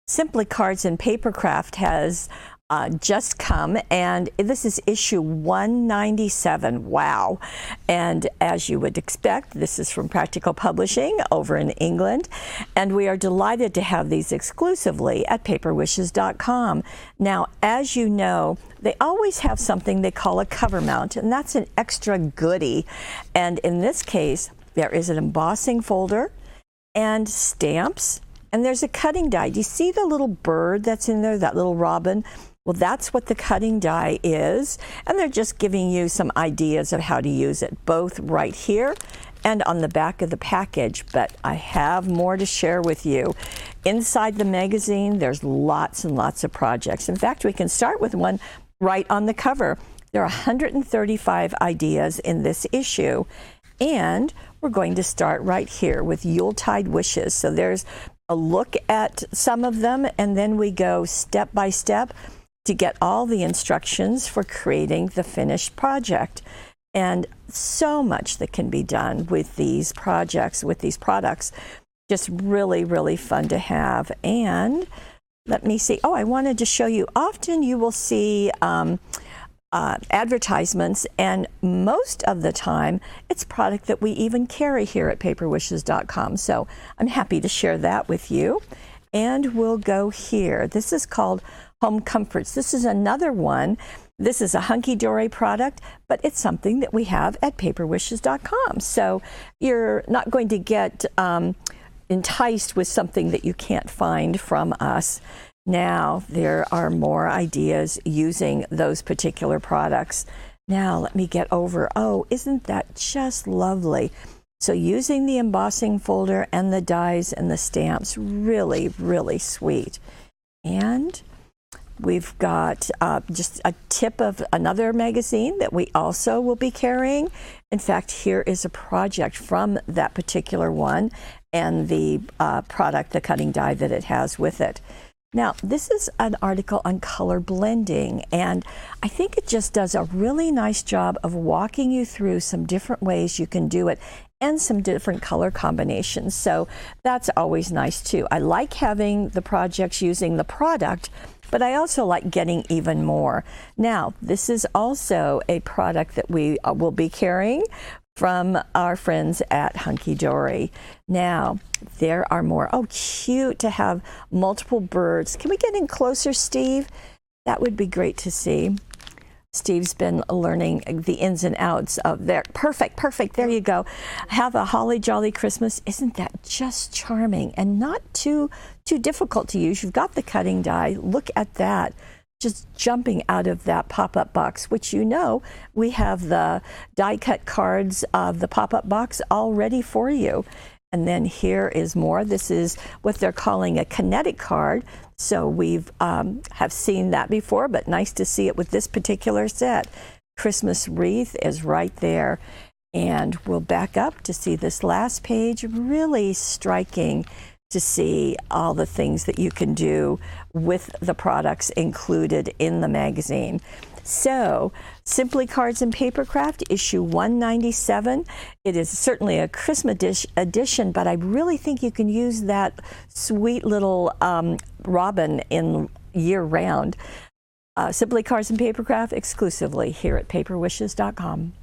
Simply Cards and Papercraft has just come, and this is issue 197. Wow. And as you would expect, this is from Practical Publishing over in England, and we are delighted to have these exclusively at paperwishes.com. Now, as you know, they always have something they call a cover mount, and that's an extra goodie. And in this case, there is an embossing folder and stamps, and there's a cutting die. Do you see the little bird that's in there, that little robin? Well, that's what the cutting die is, and they're just giving you some ideas of how to use it, both right here and on the back of the package. But I have more to share with you. Inside the magazine, there's lots and lots of projects. In fact, we can start with one right on the cover. There are 135 ideas in this issue, and we're going to start right here with Yuletide Wishes. So there's a look at some of them, and then we go step by step to get all the instructions for creating the finished project. And so much that can be done with these projects, with these products. Just really, really fun to have. And let me see. Oh, I wanted to show you. Often you will see advertisements, and most of the time it's product that we even carry here at paperwishes.com. So I'm happy to share that with you. And we'll go here. This is called Home Comforts. This is another one. This is a hunky-dory product, but it's something that we have at paperwishes.com. So you're not going to get enticed with something that you can't find from us. Now, there are more ideas using those particular products. Now, let me get over. Oh, isn't that just lovely? So using the embossing folder and the dies and the stamps, really, really sweet. And we've got just a tip of another magazine that we also will be carrying. In fact, here is a project from that particular one and the product, the cutting die that it has with it. Now, this is an article on color blending, and I think it just does a really nice job of walking you through some different ways you can do it and some different color combinations. So that's always nice too. I like having the projects using the product, but I also like getting even more. Now, this is also a product that we will be carrying from our friends at Hunky Dory. Now, there are more. Oh, cute to have multiple birds. Can we get in closer, Steve? That would be great to see. Steve's been learning the ins and outs of their. Perfect, perfect. There you go. Have a holly jolly Christmas. Isn't that just charming and not too difficult to use? You've got the cutting die. Look at that. Just jumping out of that pop-up box, which you know we have the die-cut cards of the pop-up box all ready for you. And then here is more. This is what they're calling a Kinetic Card. So we've have seen that before, but nice to see it with this particular set. Christmas wreath is right there. And we'll back up to see this last page. Really striking to see all the things that you can do with the products included in the magazine. So, Simply Cards and Papercraft, issue 197. It is certainly a Christmas edition, but I really think you can use that sweet little robin in year-round. Simply Cards and Papercraft exclusively here at paperwishes.com.